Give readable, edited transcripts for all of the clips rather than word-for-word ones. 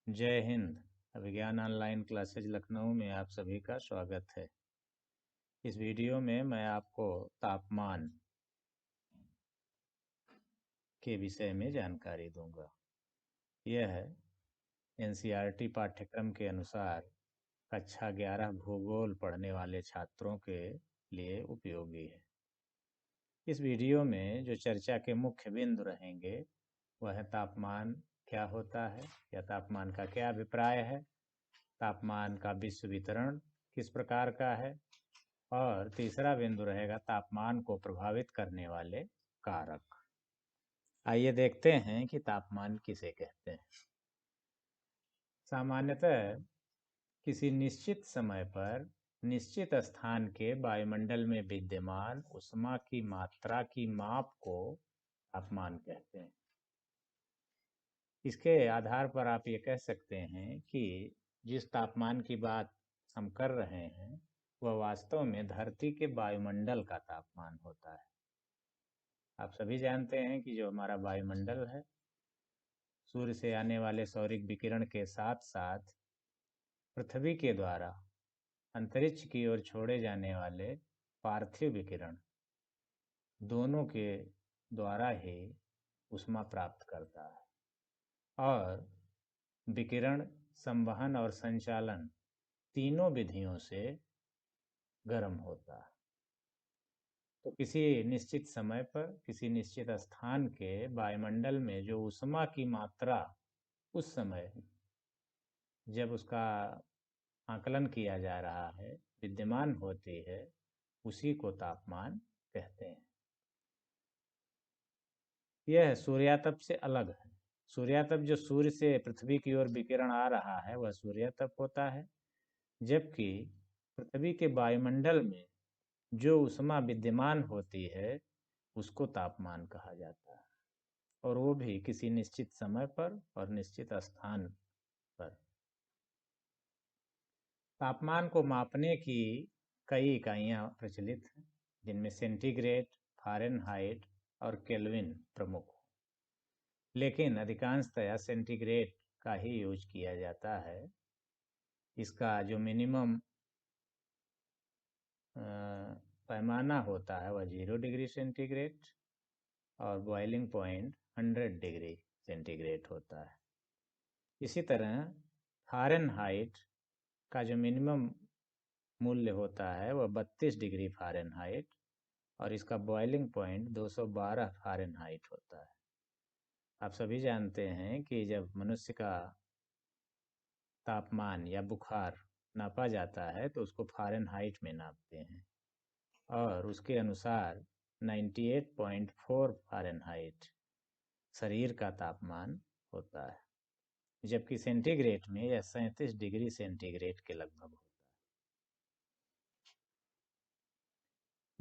जय हिंद। अभिज्ञान online classes Lucknow में आप सभी का स्वागत है। इस वीडियो में मैं आपको तापमान के विषय में जानकारी दूंगा। यह एनसीईआरटी पाठ्यक्रम के अनुसार कक्षा 11 भूगोल पढ़ने वाले छात्रों के लिए उपयोगी है। इस वीडियो में जो चर्चा के मुख्य बिंदु रहेंगे वह है तापमान क्या होता है या तापमान का क्या अभिप्राय है, तापमान का विश्व वितरण किस प्रकार का है, और तीसरा बिंदु रहेगा तापमान को प्रभावित करने वाले कारक। आइए देखते हैं कि तापमान किसे कहते हैं। सामान्यतः किसी निश्चित समय पर निश्चित स्थान के वायुमंडल में विद्यमान ऊष्मा की मात्रा की माप को तापमान कहते हैं। इसके आधार पर आप ये कह सकते हैं कि जिस तापमान की बात हम कर रहे हैं वह वास्तव में धरती के वायुमंडल का तापमान होता है। आप सभी जानते हैं कि जो हमारा वायुमंडल है, सूर्य से आने वाले सौरिक विकिरण के साथ साथ पृथ्वी के द्वारा अंतरिक्ष की ओर छोड़े जाने वाले पार्थिव विकिरण, दोनों के द्वारा ही ऊष्मा प्राप्त करता है। और विकिरण, संवहन और संचालन तीनों विधियों से गर्म होता है। तो किसी निश्चित समय पर किसी निश्चित स्थान के वायुमंडल में जो ऊष्मा की मात्रा उस समय जब उसका आकलन किया जा रहा है विद्यमान होती है, उसी को तापमान कहते हैं। यह सूर्यातप से अलग है। सूर्यातप जो सूर्य से पृथ्वी की ओर विकिरण आ रहा है वह सूर्यातप होता है, जबकि पृथ्वी के वायुमंडल में जो ऊष्मा विद्यमान होती है उसको तापमान कहा जाता है, और वो भी किसी निश्चित समय पर और निश्चित स्थान पर। तापमान को मापने की कई इकाइयाँ प्रचलित हैं, जिनमें सेंटीग्रेड, फ़ारेनहाइट और केल्विन प्रमुख हैं। लेकिन अधिकांशतया सेंटीग्रेड का ही यूज किया जाता है। इसका जो मिनिमम पैमाना होता है वह 0 डिग्री सेंटीग्रेड और बॉइलिंग पॉइंट 100 डिग्री सेंटीग्रेड होता है। इसी तरह फ़ारेनहाइट का जो मिनिमम मूल्य होता है वह 32 डिग्री फ़ारेनहाइट और इसका बॉइलिंग पॉइंट 212 फ़ारेनहाइट होता है। आप सभी जानते हैं कि जब मनुष्य का तापमान या बुखार नापा जाता है तो उसको फ़ारेनहाइट में नापते हैं, और उसके अनुसार 98.4 फ़ारेनहाइट शरीर का तापमान होता है, जबकि सेंटीग्रेड में यह 37 डिग्री सेंटीग्रेड के लगभग होता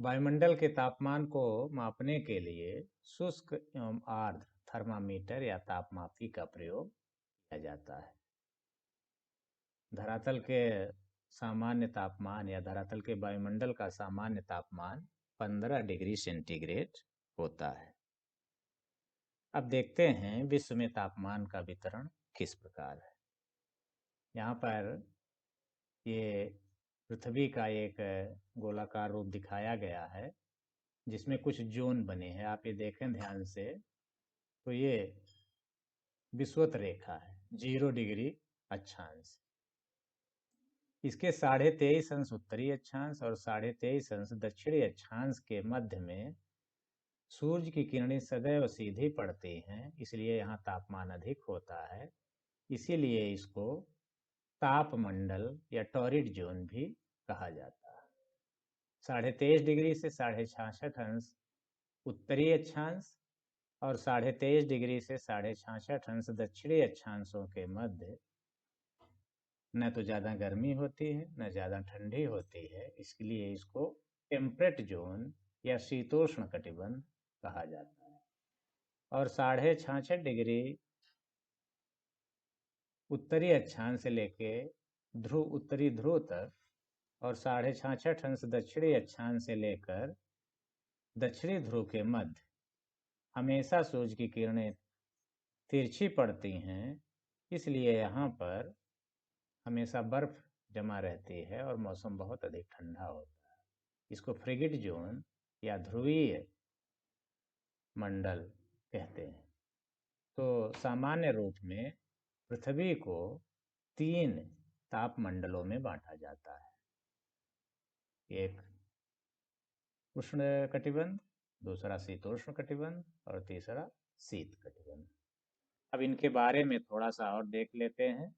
है। वायुमंडल के तापमान को मापने के लिए शुष्क एवं आर्द्र थर्मामीटर या तापमापी का प्रयोग किया जाता है। धरातल के सामान्य तापमान या धरातल के वायुमंडल का सामान्य तापमान 15 डिग्री सेंटीग्रेड होता है। अब देखते हैं विश्व में तापमान का वितरण किस प्रकार है। यहाँ पर ये पृथ्वी का एक गोलाकार रूप दिखाया गया है जिसमें कुछ जोन बने हैं। आप ये देखें ध्यान से तो ये विषुवत रेखा है 0 डिग्री अक्षांश। इसके 23.5 अंश उत्तरी अक्षांश और 23.5 अंश दक्षिणी अक्षांश के मध्य में सूर्य की किरणें सदैव सीधी पड़ती हैं, इसलिए यहाँ तापमान अधिक होता है। इसीलिए इसको तापमंडल या टॉरिड जोन भी कहा जाता है। 23.5 डिग्री से 66.5 अंश उत्तरी अक्षांश और 23.5 डिग्री से 66.5 अंश दक्षिणी अक्षांशों के मध्य न तो ज़्यादा गर्मी होती है न ज़्यादा ठंडी होती है, इसलिए इसको टेम्परेट जोन या शीतोष्ण कटिबंध कहा जाता है। और 66.5 डिग्री उत्तरी अक्षांश से लेके उत्तरी ध्रुव तक और 66.5 अंश दक्षिणी अक्षांश से लेकर दक्षिणी ध्रुव के मध्य हमेशा सूरज की किरणें तिरछी पड़ती हैं, इसलिए यहाँ पर हमेशा बर्फ जमा रहती है और मौसम बहुत अधिक ठंडा होता है। इसको फ्रिगिड जोन या ध्रुवीय मंडल कहते हैं। तो सामान्य रूप में पृथ्वी को 3 ताप मंडलों में बांटा जाता है। एक उष्ण कटिबंध, दूसरा शीतोष्ण कटिबंध और तीसरा शीत कटिबंध। अब इनके बारे में थोड़ा सा और देख लेते हैं।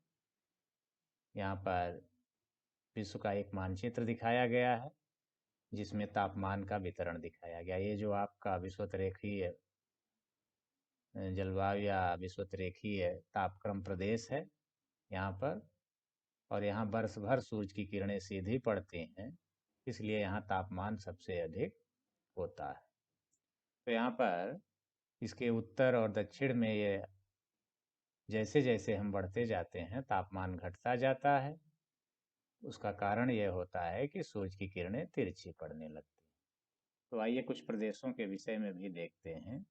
यहाँ पर विश्व का एक मानचित्र दिखाया गया है जिसमें तापमान का वितरण दिखाया गया। ये जो आपका विषुवतरेखीय जलवायु या विषुवतरेखीय तापक्रम प्रदेश है यहाँ पर, और यहाँ वर्ष भर सूरज की किरणें सीधी पड़ती हैं, इसलिए यहाँ तापमान सबसे अधिक होता है। तो यहाँ पर इसके उत्तर और दक्षिण में ये जैसे जैसे हम बढ़ते जाते हैं तापमान घटता जाता है। उसका कारण यह होता है कि सूरज की किरणें तिरछी पड़ने लगती हैं। तो आइए कुछ प्रदेशों के विषय में भी देखते हैं।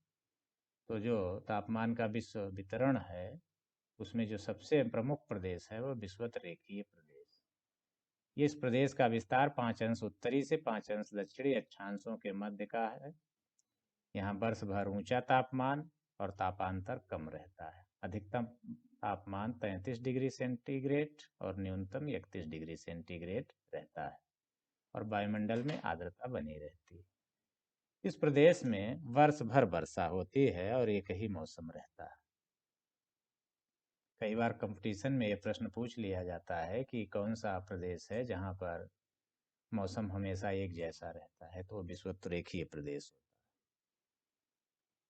तो जो तापमान का विश्व वितरण है उसमें जो सबसे प्रमुख प्रदेश है वो विषुवतरेखीय प्रदेश। ये इस प्रदेश का विस्तार 5 अंश उत्तरी से 5 अंश दक्षिणी अक्षांशों के मध्य का है। यहाँ वर्ष भर ऊंचा तापमान और तापांतर कम रहता है। अधिकतम तापमान 33 डिग्री सेंटीग्रेड और न्यूनतम 31 डिग्री सेंटीग्रेड रहता है और वायुमंडल में आर्द्रता बनी रहती है। इस प्रदेश में वर्ष भर वर्षा होती है और एक ही मौसम रहता है। कई बार कंपटीशन में ये प्रश्न पूछ लिया जाता है कि कौन सा प्रदेश है जहाँ पर मौसम हमेशा एक जैसा रहता है, तो विषुवतरेखीय प्रदेश होता है।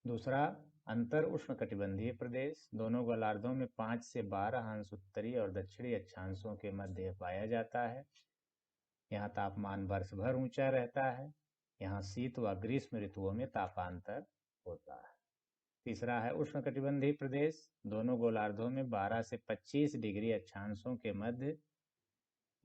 दूसरा, अंतर उष्णकटिबंधीय प्रदेश। दोनों गोलार्धों में 5 से 12 अंश उत्तरी और दक्षिणी अक्षांशों के मध्य पाया जाता है। यहाँ तापमान वर्ष भर ऊंचा रहता है। यहाँ शीत व ग्रीष्म ऋतुओं में तापांतर होता है। तीसरा है उष्णकटिबंधीय प्रदेश। दोनों गोलार्धों में 12 से 25 डिग्री अक्षांशों के मध्य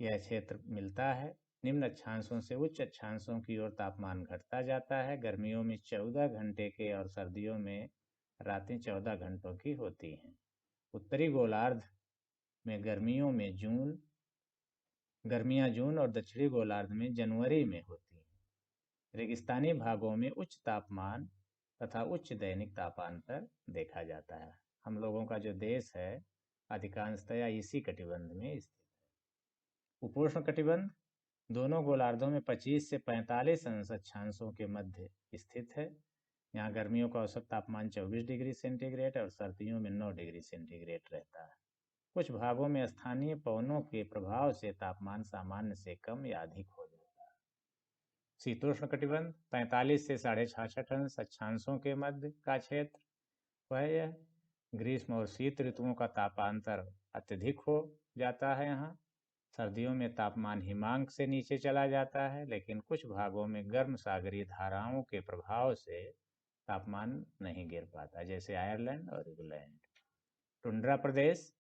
यह क्षेत्र मिलता है। निम्न अक्षांशों से उच्च अक्षांशों की ओर तापमान घटता जाता है। गर्मियों में 14 घंटे के और सर्दियों में रातें 14 घंटों की होती हैं। उत्तरी गोलार्ध में गर्मियां जून और दक्षिणी गोलार्ध में जनवरी में होती हैं। रेगिस्तानी भागों में उच्च तापमान तथा उच्च दैनिक तापांतर देखा जाता है। हम लोगों का जो देश है अधिकांशतया इसी कटिबंध में स्थित है। उपोष्ण कटिबंध दोनों गोलार्धों में 25 से 45 अंश अक्षांशों के मध्य स्थित है। यहाँ गर्मियों का औसत तापमान 24 डिग्री सेंटीग्रेड और सर्दियों में 9 डिग्री सेंटीग्रेड रहता है। कुछ भागों में स्थानीय पवनों के प्रभाव से तापमान सामान्य से कम या अधिक हो जाता है। शीतोष्ण कटिबंध 45 से 66.5 अंश अक्षांशों के मध्य का क्षेत्र वह यह ग्रीष्म और शीत ऋतुओं का तापांतर अत्यधिक हो जाता है। यहाँ सर्दियों में तापमान हिमांक से नीचे चला जाता है, लेकिन कुछ भागों में गर्म सागरीय धाराओं के प्रभाव से तापमान नहीं गिर पाता, जैसे आयरलैंड और इंग्लैंड। टुंड्रा प्रदेश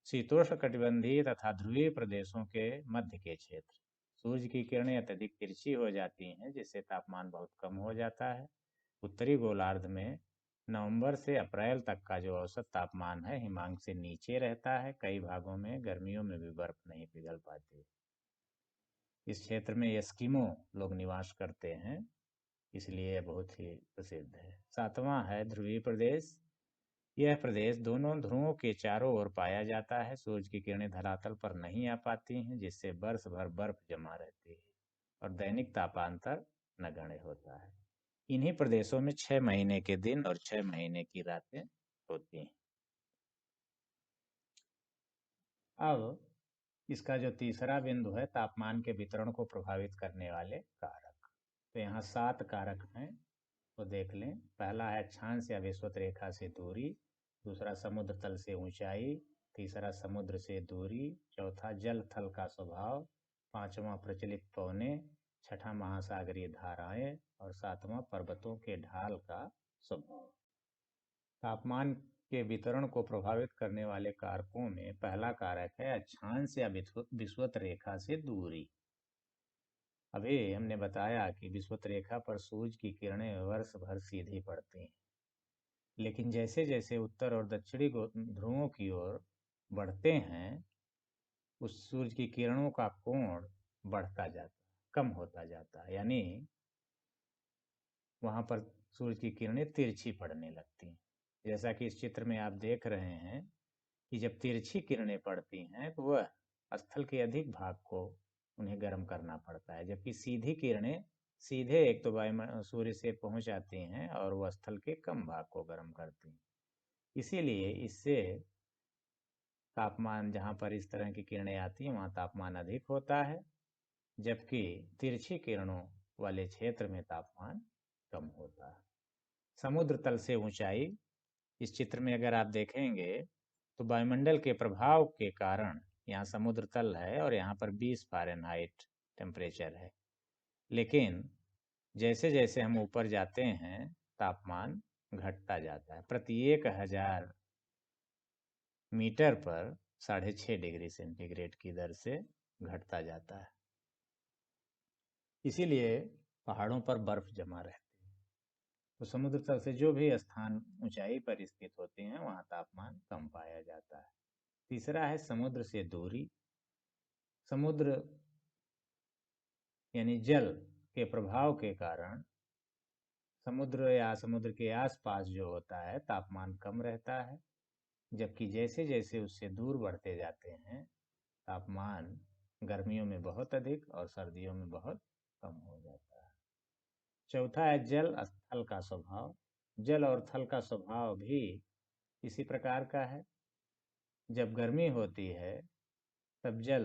शीतोष्ण कटिबंधीय तथा ध्रुवीय प्रदेशों के मध्य के क्षेत्र। सूर्य की किरणें अत्यधिक तिरछी हो जाती हैं जिससे तापमान बहुत कम हो जाता है। उत्तरी गोलार्ध में नवंबर से अप्रैल तक का जो औसत तापमान है हिमांक से नीचे रहता है। कई भागों में गर्मियों में भी बर्फ नहीं पिघल पाती। इस क्षेत्र में एस्किमो लोग निवास करते हैं, इसलिए यह बहुत ही प्रसिद्ध है। 7वां है ध्रुवीय प्रदेश। यह प्रदेश दोनों ध्रुवों के चारों ओर पाया जाता है। सूरज की किरणें धरातल पर नहीं आ पाती हैं जिससे वर्ष भर बर्फ जमा रहती है और दैनिक तापांतर नगण्य होता है। इन्हीं प्रदेशों में 6 महीने के दिन और 6 महीने की रातें होती हैं। अब इसका जो तीसरा बिंदु है तापमान के वितरण को प्रभावित करने वाले कारक। तो यहाँ 7 कारक हैं, तो देख लें। पहला है अक्षांश या विषुवत रेखा से दूरी। दूसरा समुद्र तल से ऊंचाई। तीसरा समुद्र से दूरी। चौथा जल थल का स्वभाव। 5वां प्रचलित पवने। 6ठा महासागरीय धाराएं और 7वां पर्वतों के ढाल का स्वभाव। तापमान के वितरण को प्रभावित करने वाले कारकों में पहला कारक है अक्षांश या विषुवत रेखा से दूरी। अभी हमने बताया कि विषुवत रेखा पर सूरज की किरणें वर्ष भर सीधी पड़ती हैं, लेकिन जैसे जैसे उत्तर और दक्षिणी ध्रुवों की ओर बढ़ते हैं उस सूरज की किरणों का कोण बढ़ता जाता, कम होता जाता है, यानी वहाँ पर सूरज की किरणें तिरछी पड़ने लगती हैं। जैसा कि इस चित्र में आप देख रहे हैं कि जब तिरछी किरणें पड़ती हैं तो वह स्थल के अधिक भाग को उन्हें गर्म करना पड़ता है, जबकि सीधी किरणें सीधे एक तो सूर्य से पहुंच आती हैं और वह स्थल के कम भाग को गर्म करती हैं। इसीलिए इससे तापमान, जहाँ पर इस तरह की किरणें आती हैं वहाँ तापमान अधिक होता है, जबकि तिरछी किरणों वाले क्षेत्र में तापमान कम होता है। समुद्र तल से ऊंचाई, इस चित्र में अगर आप देखेंगे तो वायुमंडल के प्रभाव के कारण यहाँ समुद्र तल है और यहाँ पर 20 फ़ारेनहाइट टेम्परेचर है, लेकिन जैसे जैसे हम ऊपर जाते हैं तापमान घटता जाता है। प्रति 1000 मीटर पर 6.5 डिग्री सेंटीग्रेड की दर से घटता जाता है। इसीलिए पहाड़ों पर बर्फ जमा रहती है। तो समुद्र तल से जो भी स्थान ऊंचाई पर स्थित होते हैं वहाँ तापमान कम पाया जाता है। तीसरा है समुद्र से दूरी। समुद्र यानी जल के प्रभाव के कारण समुद्र या समुद्र के आसपास जो होता है तापमान कम रहता है, जबकि जैसे जैसे उससे दूर बढ़ते जाते हैं तापमान गर्मियों में बहुत अधिक और सर्दियों में बहुत कम हो जाता है। चौथा है जल स्थल का स्वभाव। जल और थल का स्वभाव भी इसी प्रकार का है। जब गर्मी होती है तब जल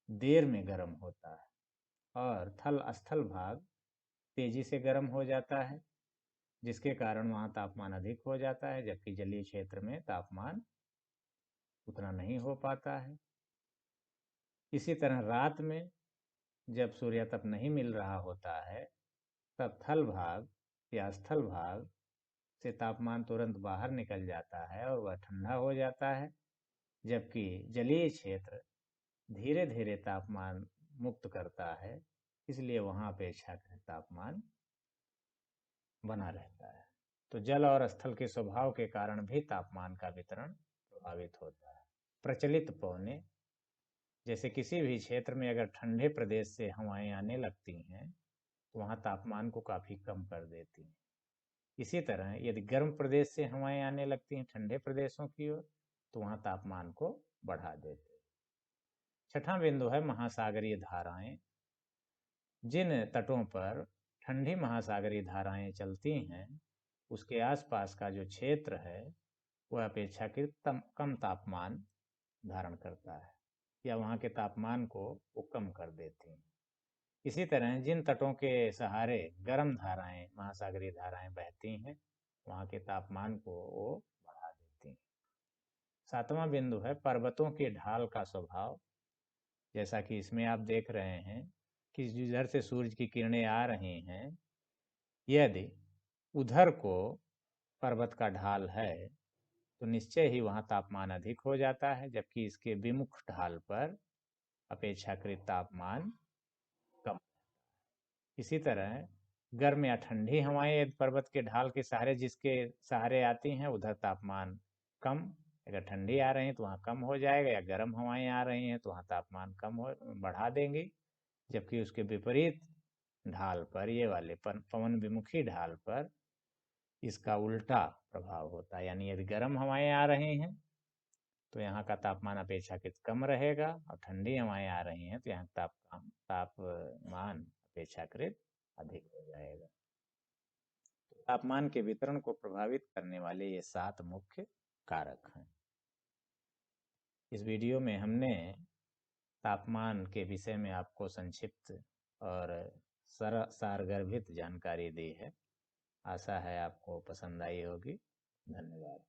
देर में गर्म होता है और थल स्थल भाग तेजी से गर्म हो जाता है, जिसके कारण वहाँ तापमान अधिक हो जाता है, जबकि जलीय क्षेत्र में तापमान उतना नहीं हो पाता है। इसी तरह रात में जब सूर्यातप नहीं मिल रहा होता है तब थल भाग या स्थल भाग से तापमान तुरंत बाहर निकल जाता है और वह ठंडा हो जाता है, जबकि जलीय क्षेत्र धीरे धीरे तापमान मुक्त करता है, इसलिए वहाँ अपेक्षाकृत तापमान बना रहता है। तो जल और स्थल के स्वभाव के कारण भी तापमान का वितरण प्रभावित होता है। प्रचलित पौने, जैसे किसी भी क्षेत्र में अगर ठंडे प्रदेश से हवाएं आने लगती हैं तो वहाँ तापमान को काफ़ी कम कर देती हैं। इसी तरह यदि गर्म प्रदेश से हवाएं आने लगती हैं ठंडे प्रदेशों की ओर तो वहाँ तापमान को बढ़ा देते हैं। छठा बिंदु है महासागरीय धाराएं। जिन तटों पर ठंडी महासागरीय धाराएं चलती हैं उसके आसपास का जो क्षेत्र है वह अपेक्षाकृत कम तापमान धारण करता है या वहाँ के तापमान को वो कम कर देती हैं। इसी तरह जिन तटों के सहारे गर्म धाराएं, महासागरीय धाराएं बहती हैं वहाँ के तापमान को वो बढ़ा देती हैं। सातवां बिंदु है पर्वतों के ढाल का स्वभाव। जैसा कि इसमें आप देख रहे हैं कि जिधर से सूरज की किरणें आ रही हैं यदि उधर को पर्वत का ढाल है तो निश्चय ही वहाँ तापमान अधिक हो जाता है, जबकि इसके विमुख ढाल पर अपेक्षाकृत तापमान कम। इसी तरह गर्म या ठंडी हवाएं यदि पर्वत के ढाल के सहारे जिसके सहारे आती हैं उधर तापमान कम, अगर ठंडी आ रही है तो वहाँ कम हो जाएगा, या गर्म हवाएं आ रही हैं तो वहाँ तापमान कम हो बढ़ा देंगी। जबकि उसके विपरीत ढाल पर, ये वाले पवन विमुखी ढाल पर इसका उल्टा प्रभाव होता है, यानी यदि गर्म हवाएं आ रही हैं तो यहाँ का तापमान अपेक्षाकृत कम रहेगा और ठंडी हवाएं आ रही हैं तो यहाँ तापमान अपेक्षाकृत अधिक हो जाएगा। तो तापमान के वितरण को प्रभावित करने वाले ये 7 मुख्य कारक हैं। इस वीडियो में हमने तापमान के विषय में आपको संक्षिप्त और सारगर्भित जानकारी दी है। आशा है आपको पसंद आई होगी। धन्यवाद।